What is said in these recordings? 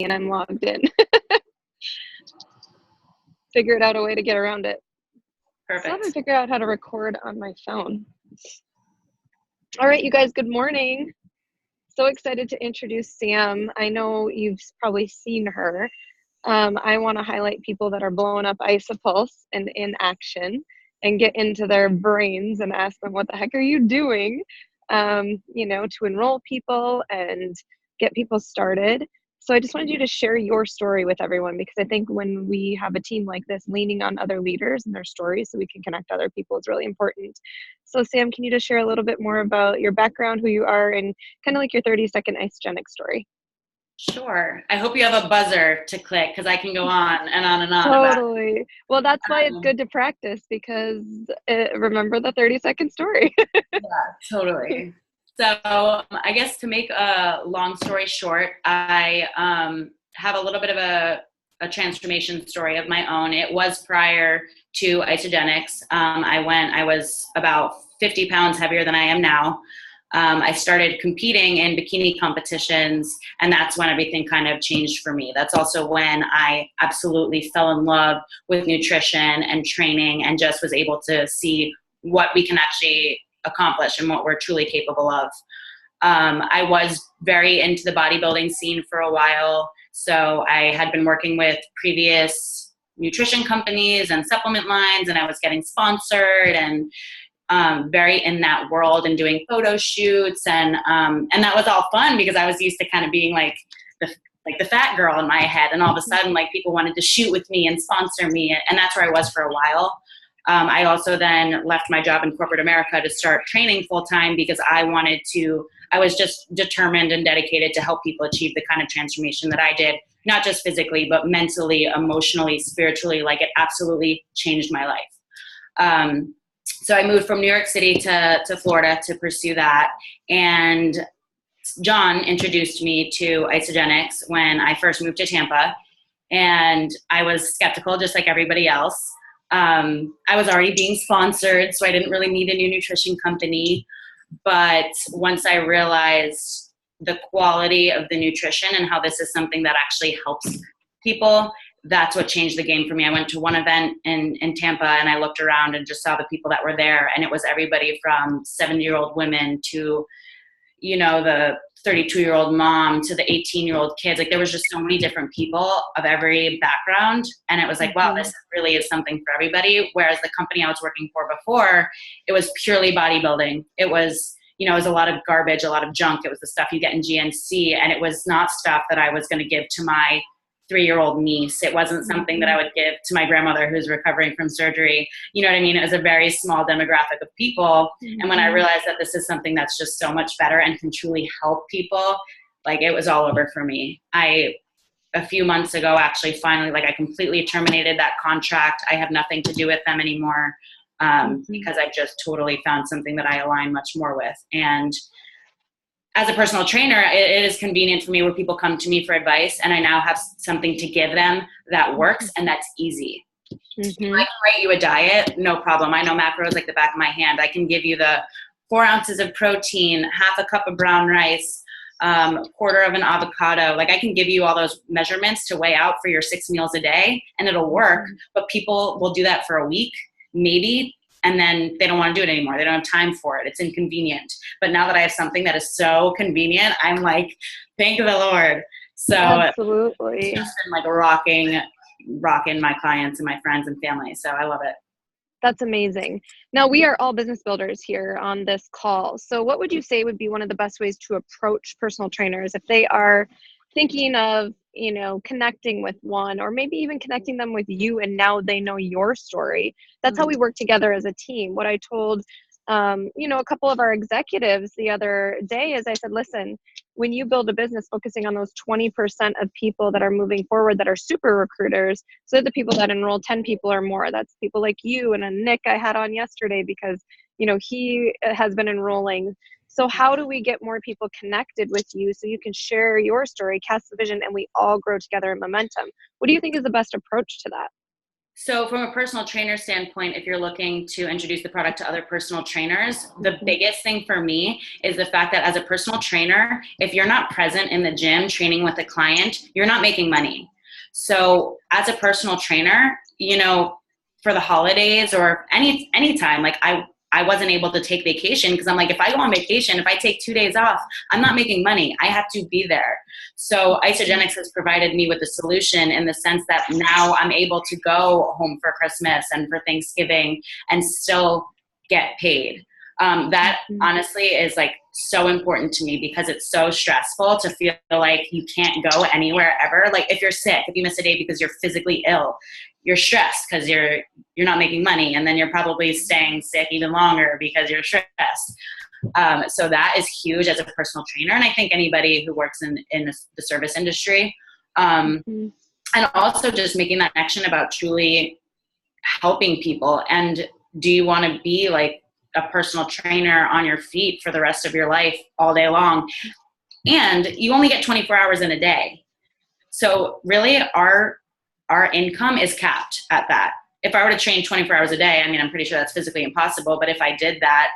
and I'm logged in. Figured out a way to get around it. Perfect. I haven't figured out how to record on my phone. All right, you guys, good morning. So excited to introduce Sam. I know you've probably seen her. I want to highlight people that are blowing up Isopulse and in action and get into their brains and ask them, what the heck are you doing, to enroll people and get people started. So I just wanted you to share your story with everyone, because I think when we have a team like this, leaning on other leaders and their stories so we can connect other people is really important. So Sam, can you just share a little bit more about your background, who you are, and kind of like your 30-second Isogenic story? Sure. I hope you have a buzzer to click, because I can go on and on and on. Totally. Well, that's why it's good to practice, because remember the 30-second story. Yeah, totally. So I guess to make a long story short, I have a little bit of a transformation story of my own. It was prior to Isogenics. I was about 50 pounds heavier than I am now. I started competing in bikini competitions, and that's when everything kind of changed for me. That's also when I absolutely fell in love with nutrition and training, and just was able to see what we can actually accomplish and what we're truly capable of. I was very into the bodybuilding scene for a while. So I had been working with previous nutrition companies and supplement lines, and I was getting sponsored and very in that world and doing photo shoots. And that was all fun, because I was used to kind of being like the fat girl in my head. And all of a sudden, like, people wanted to shoot with me and sponsor me. And that's where I was for a while. I also then left my job in corporate America to start training full time, because I was just determined and dedicated to help people achieve the kind of transformation that I did, not just physically, but mentally, emotionally, spiritually. Like, it absolutely changed my life. So I moved from New York City to Florida to pursue that. And John introduced me to Isogenics when I first moved to Tampa. And I was skeptical, just like everybody else. I was already being sponsored, so I didn't really need a new nutrition company. But once I realized the quality of the nutrition and how this is something that actually helps people, that's what changed the game for me. I went to one event in Tampa, and I looked around and just saw the people that were there. And it was everybody from 70-year-old women to, the 32-year-old mom to the 18-year-old kids. Like, there was just so many different people of every background. And it was like, wow, this really is something for everybody. Whereas the company I was working for before, it was purely bodybuilding. It was, it was a lot of garbage, a lot of junk. It was the stuff you get in GNC. And it was not stuff that I was going to give to my 3-year-old niece. It wasn't something that I would give to my grandmother who's recovering from surgery. You know what I mean? It was a very small demographic of people. And when I realized that this is something that's just so much better and can truly help people, like, it was all over for me. A few months ago, actually, finally, like, I completely terminated that contract. I have nothing to do with them anymore, because I just totally found something that I align much more with. And as a personal trainer, it is convenient for me where people come to me for advice, and I now have something to give them that works and that's easy. I can write you a diet, no problem. I know macros like the back of my hand. I can give you the 4 ounces of protein, half a cup of brown rice, quarter of an avocado. Like, I can give you all those measurements to weigh out for your 6 meals a day, and it'll work. But people will do that for a week, maybe, and then they don't want to do it anymore. They don't have time for it. It's inconvenient. But now that I have something that is so convenient, I'm like, thank the Lord. So absolutely, it's just been like rocking my clients and my friends and family. So I love it. That's amazing. Now, we are all business builders here on this call. So what would you say would be one of the best ways to approach personal trainers if they are thinking of, connecting with one, or maybe even connecting them with you, and now they know your story? That's how we work together as a team. What I told, a couple of our executives the other day is I said, listen, when you build a business focusing on those 20% of people that are moving forward, that are super recruiters, so they're the people that enroll 10 people or more. That's people like you and a Nick I had on yesterday, because, he has been enrolling. So how do we get more people connected with you so you can share your story, cast the vision, and we all grow together in momentum? What do you think is the best approach to that? So from a personal trainer standpoint, if you're looking to introduce the product to other personal trainers, the biggest thing for me is the fact that as a personal trainer, if you're not present in the gym training with a client, you're not making money. So as a personal trainer, for the holidays or any time, like I wasn't able to take vacation because I'm like, if I go on vacation, if I take 2 days off, I'm not making money. I have to be there. So Isogenics has provided me with a solution in the sense that now I'm able to go home for Christmas and for Thanksgiving and still get paid. That honestly is like so important to me because it's so stressful to feel like you can't go anywhere ever. Like if you're sick, if you miss a day because you're physically ill, you're stressed because you're not making money, and then you're probably staying sick even longer because you're stressed. So that is huge as a personal trainer, and I think anybody who works in the service industry, and also just making that connection about truly helping people. And do you want to be like a personal trainer on your feet for the rest of your life all day long? And you only get 24 hours in a day. So really our income is capped at that. If I were to train 24 hours a day, I mean, I'm pretty sure that's physically impossible. But if I did that,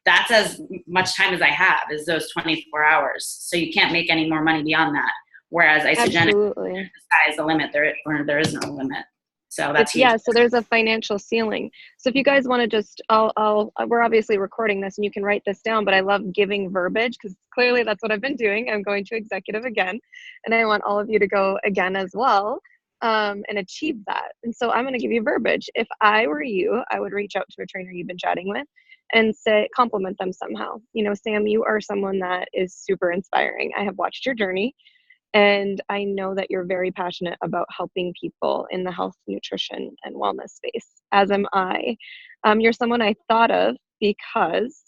that's as much time as I have is those 24 hours. So you can't make any more money beyond that. Whereas Isogenics, the sky is the limit. There is no limit. So that's huge. Yeah, so there's a financial ceiling. So if you guys want to just, we're obviously recording this and you can write this down, but I love giving verbiage because clearly that's what I've been doing. I'm going to executive again, and I want all of you to go again as well, and achieve that. And so I'm going to give you verbiage. If I were you, I would reach out to a trainer you've been chatting with and compliment them somehow. Sam, you are someone that is super inspiring. I have watched your journey. And I know that you're very passionate about helping people in the health, nutrition, and wellness space, as am I. You're someone I thought of because,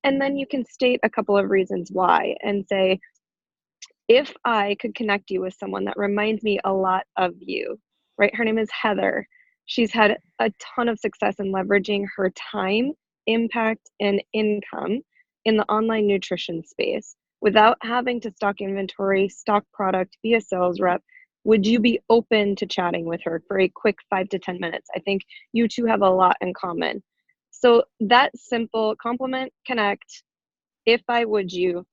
and then you can state a couple of reasons why and say, if I could connect you with someone that reminds me a lot of you, right? Her name is Heather. She's had a ton of success in leveraging her time, impact, and income in the online nutrition space without having to stock inventory, stock product, be a sales rep. Would you be open to chatting with her for a quick 5 to 10 minutes? I think you two have a lot in common. So that simple compliment, connect, if I would you,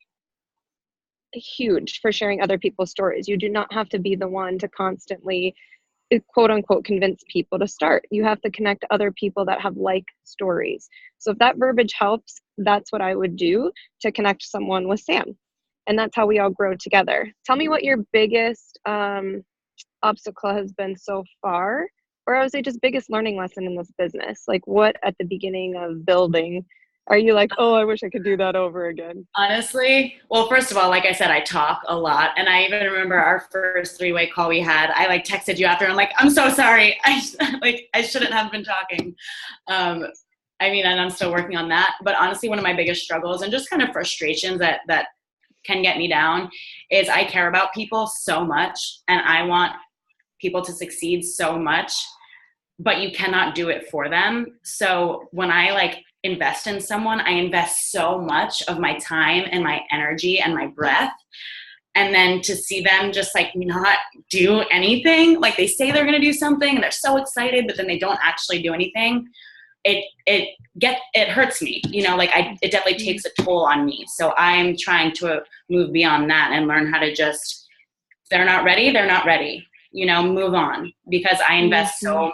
huge for sharing other people's stories. You do not have to be the one to constantly quote unquote convince people to start. You have to connect other people that have like stories. So if that verbiage helps, that's what I would do to connect someone with Sam. And that's how we all grow together. Tell me what your biggest obstacle has been so far, or I would say just biggest learning lesson in this business. Like what at the beginning of building are you like, oh, I wish I could do that over again? Honestly, well, first of all, like I said, I talk a lot. And I even remember our first 3-way call we had. I like texted you after. I'm like, I'm so sorry. I shouldn't have been talking. And I'm still working on that. But honestly, one of my biggest struggles and just kind of frustrations that can get me down is I care about people so much and I want people to succeed so much, but you cannot do it for them. So when I invest in someone, I invest so much of my time and my energy and my breath. And then to see them just not do anything, like they say they're going to do something and they're so excited, but then they don't actually do anything. It hurts me, it definitely takes a toll on me. So I'm trying to move beyond that and learn how to just, if they're not ready, they're not ready, move on, because I invest so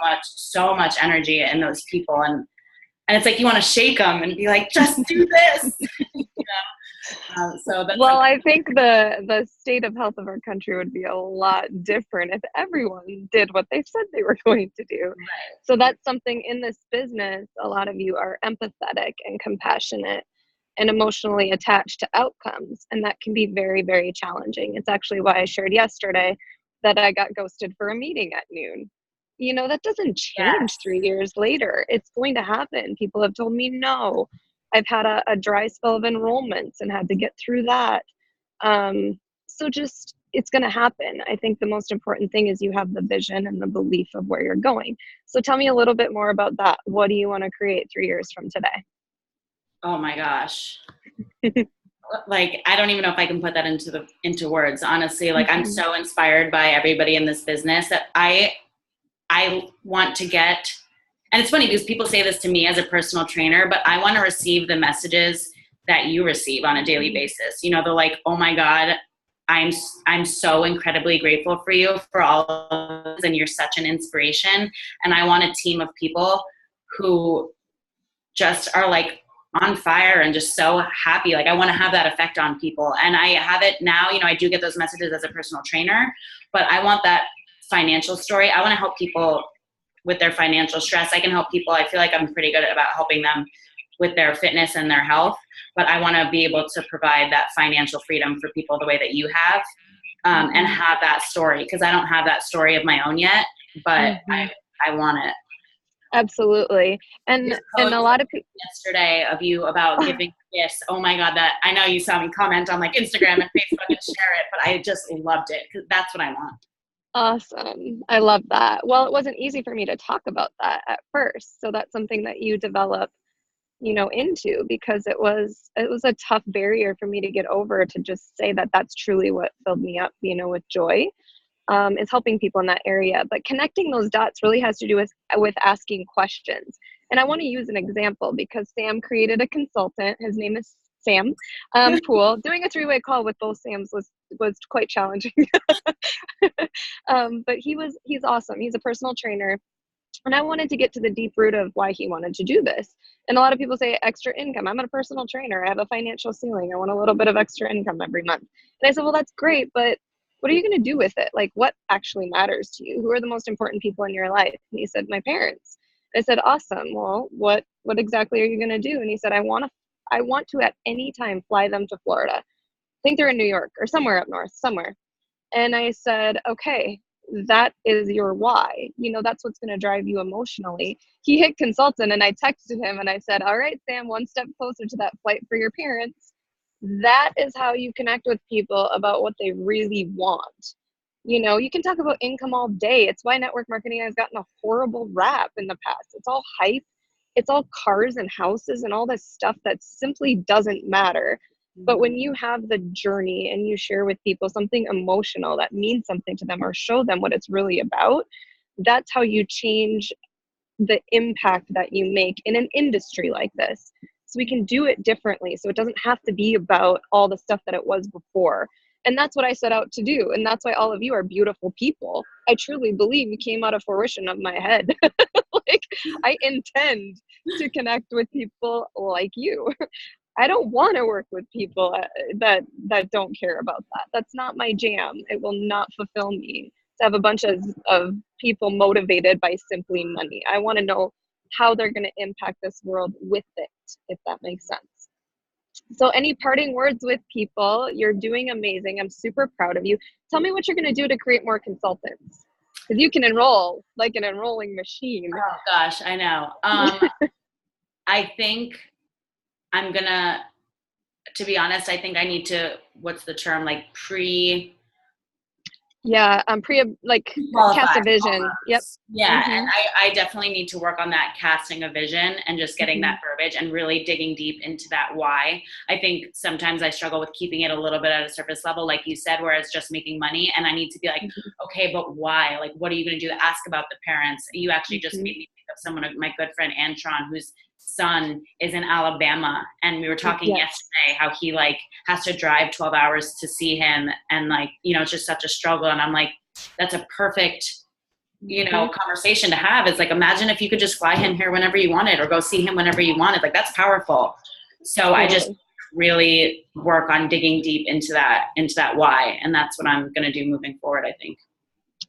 much energy in those people. And it's like, you want to shake them and be like, just do this. So that's I think the state of health of our country would be a lot different if everyone did what they said they were going to do. Right. So that's something in this business, a lot of you are empathetic and compassionate and emotionally attached to outcomes. And that can be very, very challenging. It's actually why I shared yesterday that I got ghosted for a meeting at noon. That doesn't change 3 years later. It's going to happen. People have told me no. I've had a dry spell of enrollments and had to get through that. So just, it's going to happen. I think the most important thing is you have the vision and the belief of where you're going. So tell me a little bit more about that. What do you want to create 3 years from today? Oh my gosh. I don't even know if I can put that into words, honestly. I'm so inspired by everybody in this business that I want to get, and it's funny because people say this to me as a personal trainer, but I want to receive the messages that you receive on a daily basis. You know, they're like, oh my God, I'm so incredibly grateful for you for all of this, and you're such an inspiration. And I want a team of people who just are like on fire and just so happy. Like I want to have that effect on people. And I have it now, you know, I do get those messages as a personal trainer, but I want that financial story. I want to help people with their financial stress. I can help people. I feel like I'm pretty good about helping them with their fitness and their health, but I want to be able to provide that financial freedom for people the way that you have, and have that story, because I don't have that story of my own yet, but I want it. Absolutely. And a lot of people yesterday of you about giving gifts. Oh my God, that I know you saw me comment on like Instagram and Facebook and share it, but I just loved it because that's what I want. Awesome. I love that. Well, it wasn't easy for me to talk about that at first. So that's something that you develop, you know, into, because it was a tough barrier for me to get over, to just say that that's truly what filled me up, you know, with joy. Is helping people in that area. But connecting those dots really has to do with asking questions. And I want to use an example because Sam created a consultant. His name is Sam Poole. Doing a three-way call with both Sams was quite challenging. But he's awesome. He's a personal trainer. And I wanted to get to the deep root of why he wanted to do this. And a lot of people say extra income. I'm a personal trainer. I have a financial ceiling. I want a little bit of extra income every month. And I said, well, that's great, but what are you going to do with it? Like, what actually matters to you? Who are the most important people in your life? And he said, my parents. I said, awesome. Well, what exactly are you going to do? And he said, I want to at any time fly them to Florida. I think they're in New York or somewhere up north, somewhere. And I said, okay, that is your why. You know, that's what's going to drive you emotionally. He hit consultant and I texted him and I said, all right, Sam, one step closer to that flight for your parents. That is how you connect with people about what they really want. You know, you can talk about income all day. It's why network marketing has gotten a horrible rap in the past. It's all hype. It's all cars and houses and all this stuff that simply doesn't matter. But when you have the journey and you share with people something emotional that means something to them, or show them what it's really about, that's how you change the impact that you make in an industry like this. So we can do it differently. So it doesn't have to be about all the stuff that it was before. And that's what I set out to do. And that's why all of you are beautiful people. I truly believe you came out of fruition of my head. Like, I intend to connect with people like you. I don't want to work with people that don't care about that. That's not my jam. It will not fulfill me to have a bunch of people motivated by simply money. I want to know how they're going to impact this world with it, if that makes sense. So any parting words with people? You're doing amazing. I'm super proud of you. Tell me what you're going to do to create more consultants, because you can enroll like an enrolling machine. Oh gosh, I know. I think I'm gonna, to be honest, I think I need to, what's the term, like cast a vision. Almost. Yep. Yeah. And I definitely need to work on that casting a vision and just getting that verbiage and really digging deep into that why. I think sometimes I struggle with keeping it a little bit at a surface level, like you said, where it's just making money. And I need to be like, okay, but why? Like, what are you going to do? Ask about the parents. You actually just made me think of someone, my good friend Antron, who's son is in Alabama, and we were talking yesterday how he like has to drive 12 hours to see him, and like, you know, it's just such a struggle. And I'm like, that's a perfect, you know, conversation to have. It's like, imagine if you could just fly him here whenever you wanted, or go see him whenever you wanted. Like, that's powerful. So I just really work on digging deep into that why, and that's what I'm going to do moving forward, I think.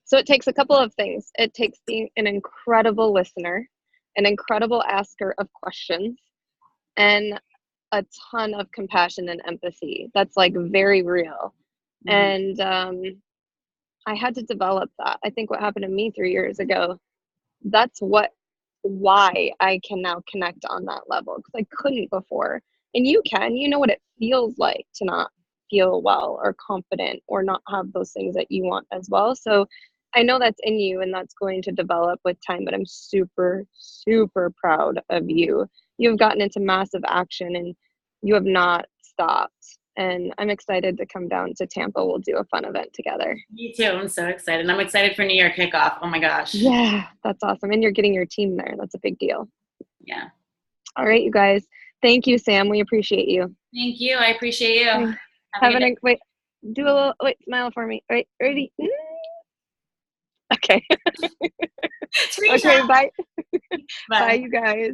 So it takes a couple of things. It takes being an incredible listener, an incredible asker of questions, and a ton of compassion and empathy. That's like very real. And I had to develop that. I think what happened to me 3 years ago, that's why I can now connect on that level, because I couldn't before. And you know what it feels like to not feel well or confident or not have those things that you want as well. So I know that's in you, and that's going to develop with time, but I'm super, super proud of you. You've gotten into massive action and you have not stopped. And I'm excited to come down to Tampa. We'll do a fun event together. Me too. I'm so excited. I'm excited for New Year kickoff. Oh my gosh. Yeah, that's awesome. And you're getting your team there. That's a big deal. Yeah. All right, you guys. Thank you, Sam. We appreciate you. Thank you. I appreciate you. Okay. Have a good day. Wait, do a little, wait, smile for me. All right, ready? Okay. Okay, bye. Bye, Bye. you guys.